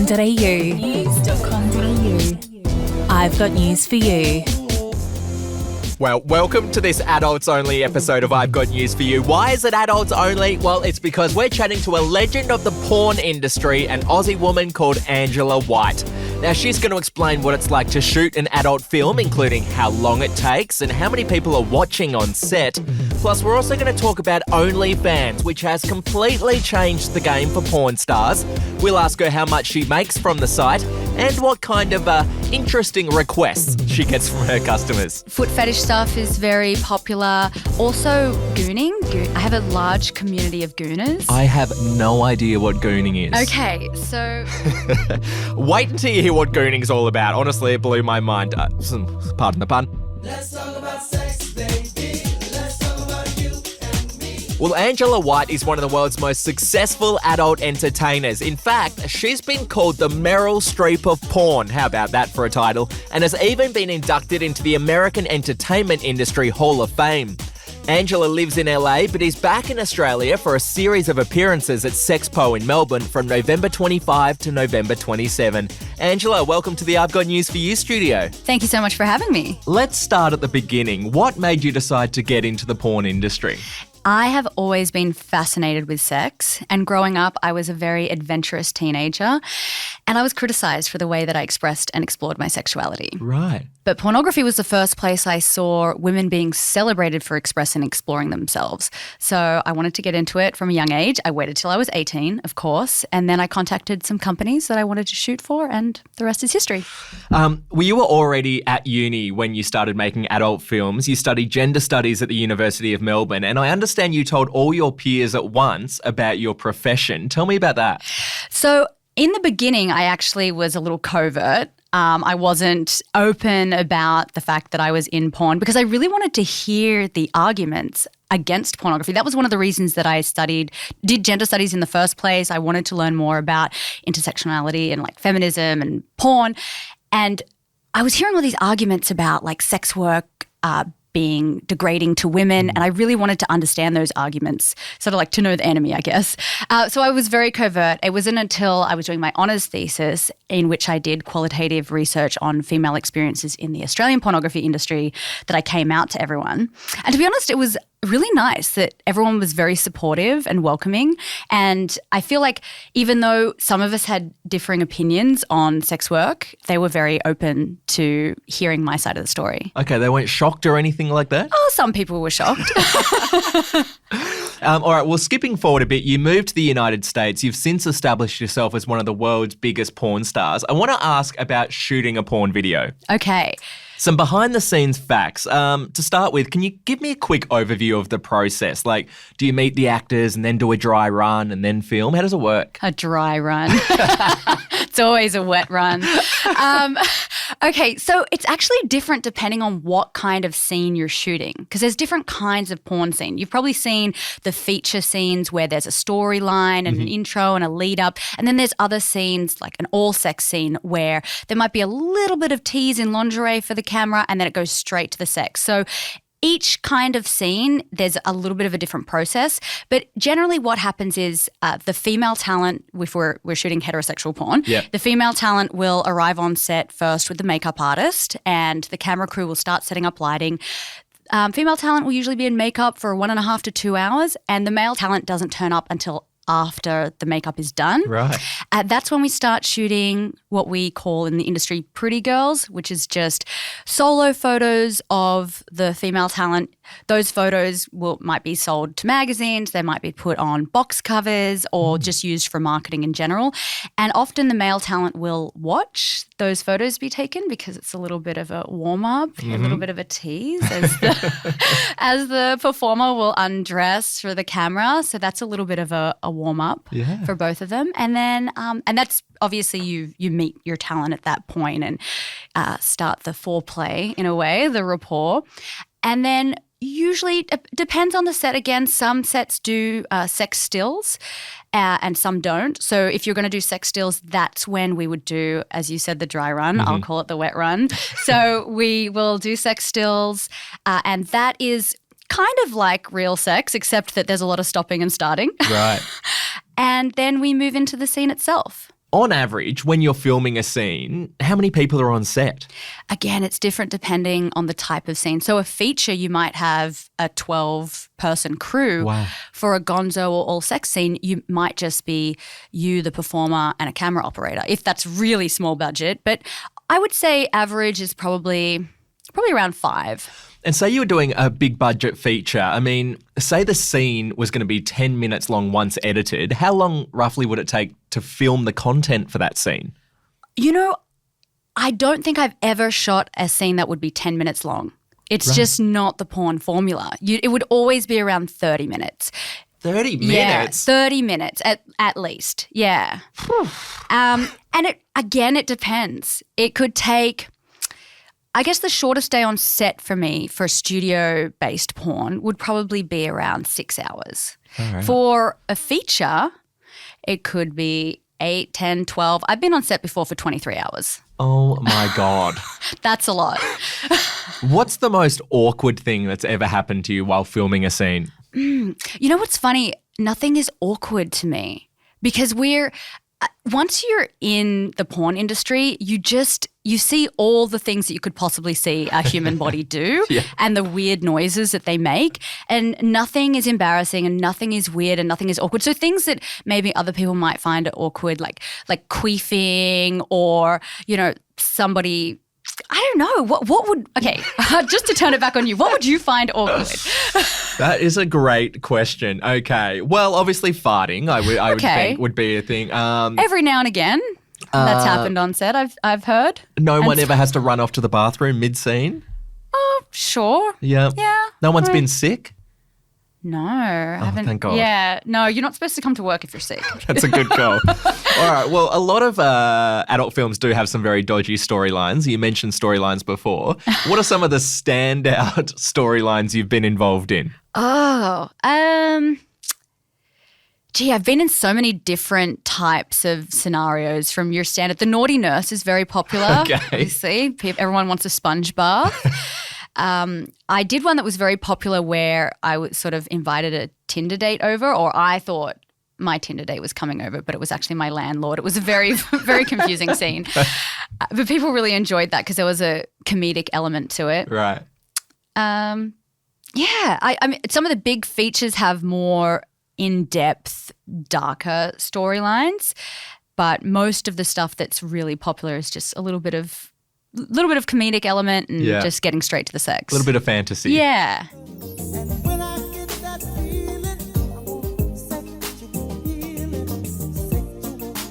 news.com.au. I've got news for you. Well, welcome to this adults only episode of I've Got News for You. Why is it adults only? Well, it's because we're chatting to a legend of the porn industry, an Aussie woman called Angela White. Now, she's going to explain what it's like to shoot an adult film, including how long it takes and how many people are watching on set. Plus, we're also going to talk about OnlyFans, which has completely changed the game for porn stars. We'll ask her how much she makes from the site and what kind of interesting requests she gets from her customers. Foot fetish stuff is very popular. Also, gooning. I have a large community of gooners. I have no idea what gooning is. Okay, so... Wait until you hear what gooning's all about. Honestly, it blew my mind. Pardon the pun. Let's talk about sex, baby. Let's talk about you and me. Well, Angela White is one of the world's most successful adult entertainers. In fact, she's been called the Meryl Streep of porn. How about that for a title? And has even been inducted into the American Entertainment Industry Hall of Fame. Angela lives in LA but is back in Australia for a series of appearances at Sexpo in Melbourne from November 25 to November 27. Angela, welcome to the I've Got News for You studio. Thank you so much for having me. Let's start at the beginning. What made you decide to get into the porn industry? I have always been fascinated with sex, and growing up, I was a very adventurous teenager, and I was criticised for the way that I expressed and explored my sexuality. Right. But pornography was the first place I saw women being celebrated for expressing and exploring themselves. So I wanted to get into it from a young age. I waited till I was 18, of course, and then I contacted some companies that I wanted to shoot for, and the rest is history. Well, you were already at uni when you started making adult films. You studied gender studies at the University of Melbourne, and I understand you told all your peers at once about your profession. Tell me about that. So in the beginning, I actually was a little covert. I wasn't open about the fact that I was in porn because I really wanted to hear the arguments against pornography. That was one of the reasons that I did gender studies in the first place. I wanted to learn more about intersectionality and like feminism and porn. And I was hearing all these arguments about like sex work being degrading to women, and I really wanted to understand those arguments, sort of like to know the enemy, I guess. So I was very covert. It wasn't until I was doing my honours thesis in which I did qualitative research on female experiences in the Australian pornography industry that I came out to everyone. And to be honest, it was really nice that everyone was very supportive and welcoming. And I feel like even though some of us had differing opinions on sex work, they were very open to hearing my side of the story. Okay, they weren't shocked or anything like that? Oh, some people were shocked. All right, well, skipping forward a bit, you moved to the United States. You've since established yourself as one of the world's biggest porn stars. I want to ask about shooting a porn video. Okay. Some behind-the-scenes facts. To start with, can you give me a quick overview of the process? Like, do you meet the actors and then do a dry run and then film? How does it work? A dry run. It's always a wet run. Okay, so it's actually different depending on what kind of scene you're shooting because there's different kinds of porn scene. You've probably seen the feature scenes where there's a storyline and an intro and a lead up, and then there's other scenes like an all-sex scene where there might be a little bit of tease in lingerie for the camera and then it goes straight to the sex. So each kind of scene, there's a little bit of a different process, but generally what happens is the female talent, if we're shooting heterosexual porn, the female talent will arrive on set first with the makeup artist and the camera crew will start setting up lighting. Female talent will usually be in makeup for 1.5 to 2 hours and the male talent doesn't turn up until after the makeup is done. Right. That's when we start shooting what we call in the industry pretty girls, which is just solo photos of the female talent. Those photos might be sold to magazines, they might be put on box covers or just used for marketing in general. And often the male talent will watch those photos be taken because it's a little bit of a warm-up, a little bit of a tease as the performer will undress for the camera. So that's a little bit of a warm-up for both of them. And then and that's obviously you meet your talent at that point and start the foreplay in a way, the rapport. And then usually it depends on the set again. Some sets do sex stills and some don't. So if you're going to do sex stills, that's when we would do, as you said, the dry run. I'll call it the wet run. So we will do sex stills and that is kind of like real sex, except that there's a lot of stopping and starting. Right. And then we move into the scene itself. on average, when you're filming a scene, how many people are on set? Again, it's different depending on the type of scene. So a feature, you might have a 12-person crew. Wow. For a gonzo or all-sex scene, you might just be you, the performer, and a camera operator, if that's really small budget. But I would say average is probably around 5. And say you were doing a big budget feature. I mean, say the scene was going to be 10 minutes long once edited. How long roughly would it take to film the content for that scene? You know, I don't think I've ever shot a scene that would be 10 minutes long. It's just not the porn formula. It would always be around 30 minutes. 30 minutes? Yeah, 30 minutes at least. Yeah. And it depends. It could take, I guess the shortest day on set for me for studio-based porn would probably be around 6 hours. All right. For a feature, it could be 8, 10, 12. I've been on set before for 23 hours. Oh, my God. That's a lot. What's the most awkward thing that's ever happened to you while filming a scene? You know what's funny? Nothing is awkward to me because once you're in the porn industry, you see all the things that you could possibly see a human body do and the weird noises that they make, and nothing is embarrassing and nothing is weird and nothing is awkward. So things that maybe other people might find awkward, like queefing or, somebody, I don't know, what would, okay, just to turn it back on you, what would you find awkward? That is a great question. Okay. Well, obviously farting, I would think would be a thing. Every now and again, that's happened on set, I've heard. No one ever has to run off to the bathroom mid-scene? Oh, sure. Yeah. Yeah. No one's been sick? No, I haven't. Thank God. Yeah, no, you're not supposed to come to work if you're sick. That's a good call. All right. Well, a lot of adult films do have some very dodgy storylines. You mentioned storylines before. What are some of the standout storylines you've been involved in? Oh, I've been in so many different types of scenarios from your standard. The naughty nurse is very popular. Okay. Obviously, everyone wants a sponge bath. I did one that was very popular where I was sort of invited a Tinder date over, or I thought my Tinder date was coming over, but it was actually my landlord. It was a very, very confusing scene. But people really enjoyed that because there was a comedic element to it. Right. Yeah. I mean, some of the big features have more in-depth, darker storylines, but most of the stuff that's really popular is just a little bit of comedic element and just getting straight to the sex. A little bit of fantasy. Yeah. And when I get that feeling, I want sexual healing, sexual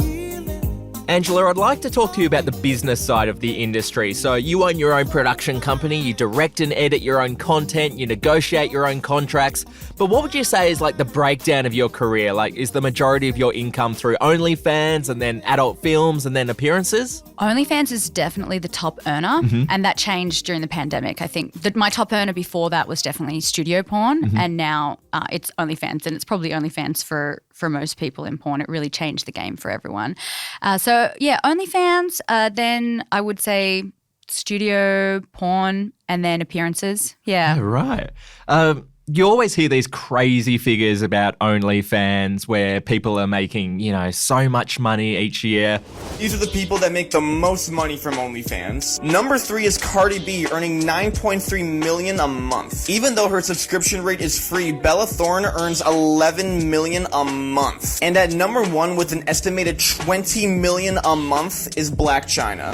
healing. Angela, I'd like to talk to you about the business side of the industry. So you own your own production company, you direct and edit your own content, you negotiate your own contracts. But what would you say is like the breakdown of your career? Like, is the majority of your income through OnlyFans and then adult films and then appearances? OnlyFans is definitely the top earner, and that changed during the pandemic. I think that my top earner before that was definitely studio porn, and now it's OnlyFans, and it's probably OnlyFans for most people in porn. It really changed the game for everyone. So yeah, OnlyFans, then I would say studio porn, and then appearances. Yeah. Right. You always hear these crazy figures about OnlyFans where people are making, so much money each year. These are the people that make the most money from OnlyFans. Number 3 is Cardi B, earning $9.3 million a month. Even though her subscription rate is free, Bella Thorne earns $11 million a month. And at number 1 with an estimated $20 million a month is Black China.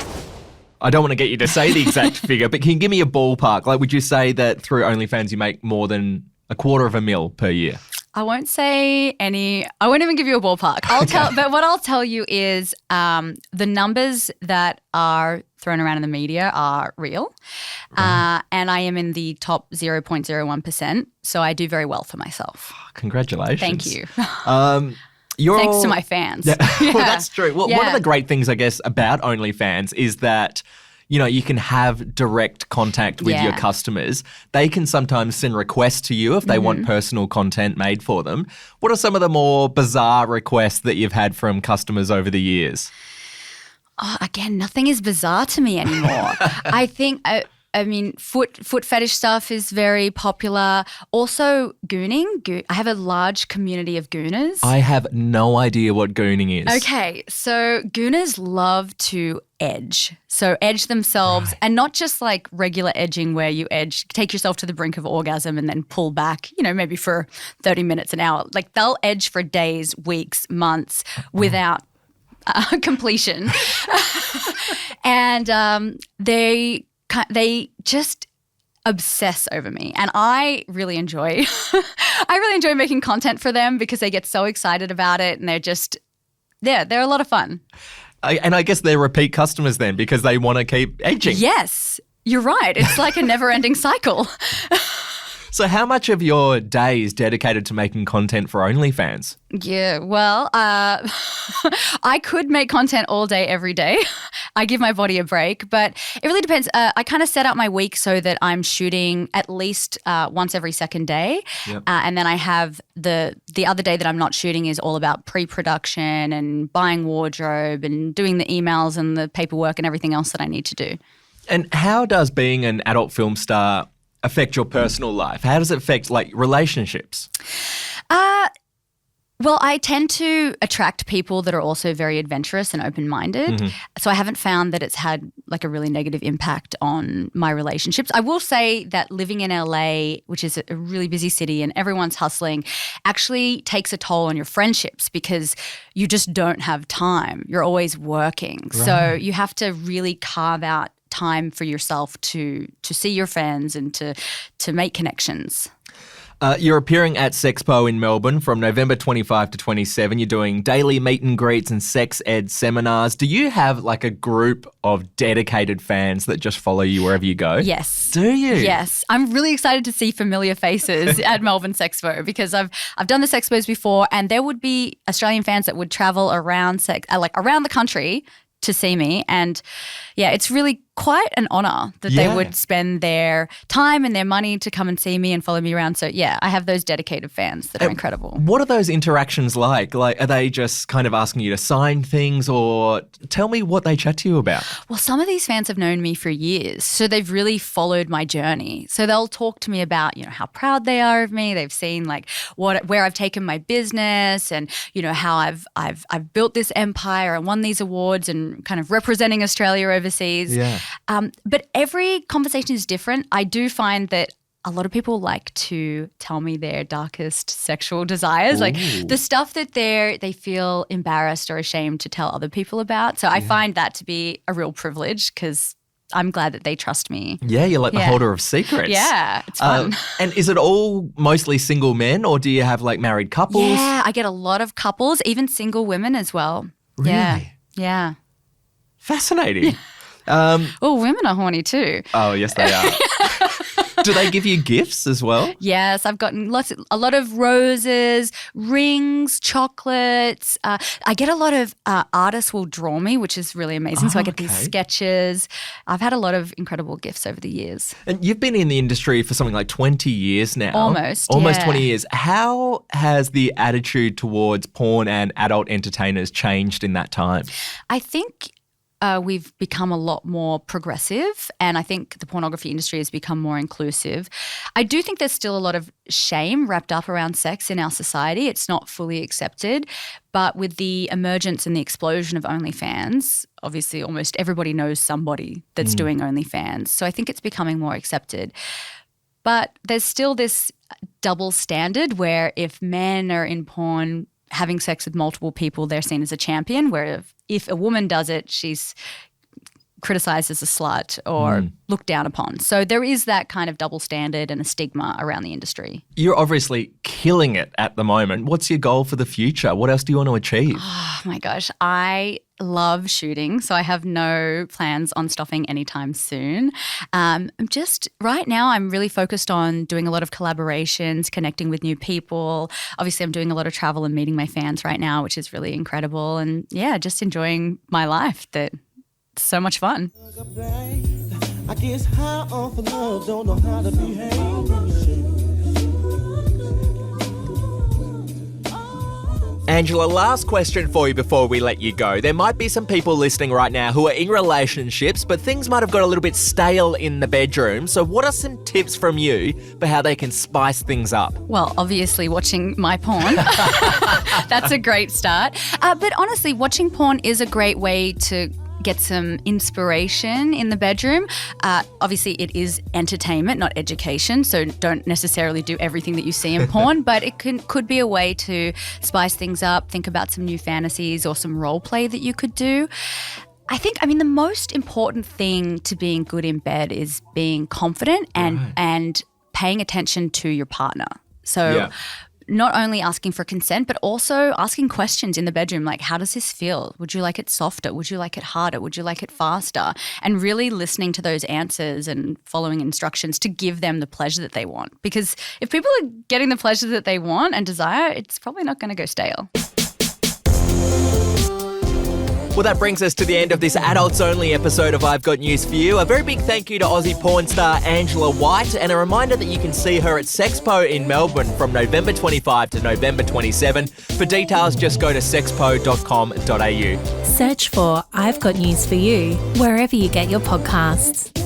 I don't want to get you to say the exact figure, but can you give me a ballpark? Like, would you say that through OnlyFans you make more than $250,000 per year? I won't say any. I won't even give you a ballpark. But what I'll tell you is the numbers that are thrown around in the media are real, and I am in the top 0.01%. So I do very well for myself. Congratulations! Thank you. Thanks to my fans. Yeah. Well, that's true. Well, one of the great things, I guess, about OnlyFans is that, you can have direct contact with your customers. They can sometimes send requests to you if they want personal content made for them. What are some of the more bizarre requests that you've had from customers over the years? Oh, again, nothing is bizarre to me anymore. I think a I mean, foot fetish stuff is very popular. Also, gooning. I have a large community of gooners. I have no idea what gooning is. Okay, so gooners love to edge. So edge themselves, and not just like regular edging where you take yourself to the brink of orgasm and then pull back, maybe for 30 minutes, an hour. Like they'll edge for days, weeks, months without completion. And they just obsess over me, and I really enjoy making content for them because they get so excited about it, and they're a lot of fun. And I guess they're repeat customers then because they want to keep edging. Yes, you're right. It's like a never-ending cycle. So how much of your day is dedicated to making content for OnlyFans? Yeah, well, I could make content all day, every day. I give my body a break, but it really depends. I kind of set out my week so that I'm shooting at least once every second day. Yep. And then I have the other day that I'm not shooting is all about pre-production and buying wardrobe and doing the emails and the paperwork and everything else that I need to do. And how does being an adult film star affect your personal life? How does it affect like relationships? Well, I tend to attract people that are also very adventurous and open-minded. Mm-hmm. So I haven't found that it's had like a really negative impact on my relationships. I will say that living in LA, which is a really busy city and everyone's hustling, actually takes a toll on your friendships because you just don't have time. You're always working. Right. So you have to really carve out time for yourself to see your friends and to make connections. You're appearing at Sexpo in Melbourne from November 25 to 27. You're doing daily meet and greets and sex ed seminars. Do you have like a group of dedicated fans that just follow you wherever you go? Yes. Do you? Yes. I'm really excited to see familiar faces at Melbourne Sexpo because I've done the Sexpos before, and there would be Australian fans that would travel around around the country to see me. And yeah, it's really quite an honor that they would spend their time and their money to come and see me and follow me around. So yeah, I have those dedicated fans that are incredible. What are those interactions like? Like, are they just kind of asking you to sign things, or tell me what they chat to you about? Well, some of these fans have known me for years, so they've really followed my journey. So they'll talk to me about, how proud they are of me. They've seen like where I've taken my business, and how I've built this empire and won these awards and kind of representing Australia overseas. Yeah. But every conversation is different. I do find that a lot of people like to tell me their darkest sexual desires, like the stuff that they feel embarrassed or ashamed to tell other people about. So I find that to be a real privilege because I'm glad that they trust me. Yeah, you're like the holder of secrets. Yeah, it's fun. And is it all mostly single men, or do you have like married couples? Yeah, I get a lot of couples, even single women as well. Really? Yeah. Fascinating. Women are horny too. Oh, yes, they are. Do they give you gifts as well? Yes, I've gotten a lot of roses, rings, chocolates. I get a lot of artists will draw me, which is really amazing. So I get these sketches. I've had a lot of incredible gifts over the years. And you've been in the industry for something like 20 years now. Almost 20 years. How has the attitude towards porn and adult entertainers changed in that time? I think we've become a lot more progressive, and I think the pornography industry has become more inclusive. I do think there's still a lot of shame wrapped up around sex in our society. It's not fully accepted, but with the emergence and the explosion of OnlyFans, obviously almost everybody knows somebody that's doing OnlyFans. So I think it's becoming more accepted. But there's still this double standard where if men are in porn having sex with multiple people, they're seen as a champion, where if a woman does it, she's criticized as a slut or looked down upon. So there is that kind of double standard and a stigma around the industry. You're obviously killing it at the moment. What's your goal for the future? What else do you want to achieve? Oh my gosh, I love shooting, so I have no plans on stopping anytime soon. Right now I'm really focused on doing a lot of collaborations, connecting with new people. Obviously I'm doing a lot of travel and meeting my fans right now, which is really incredible. And yeah, just enjoying my life. It's so much fun. I guess high off of love, don't know how to behave. Angela, last question for you before we let you go. There might be some people listening right now who are in relationships, but things might have got a little bit stale in the bedroom. So what are some tips from you for how they can spice things up? Well, obviously watching my porn. That's a great start. But honestly, watching porn is a great way to get some inspiration in the bedroom. Obviously, it is entertainment, not education, so don't necessarily do everything that you see in porn, but it could be a way to spice things up, think about some new fantasies or some role play that you could do. I mean, the most important thing to being good in bed is being confident and paying attention to your partner. So not only asking for consent, but also asking questions in the bedroom, like, how does this feel? Would you like it softer? Would you like it harder? Would you like it faster? And really listening to those answers and following instructions to give them the pleasure that they want. Because if people are getting the pleasure that they want and desire, it's probably not going to go stale. Well, that brings us to the end of this adults-only episode of I've Got News for You. A very big thank you to Aussie porn star Angela White, and a reminder that you can see her at Sexpo in Melbourne from November 25 to November 27. For details, just go to sexpo.com.au. Search for I've Got News for You wherever you get your podcasts.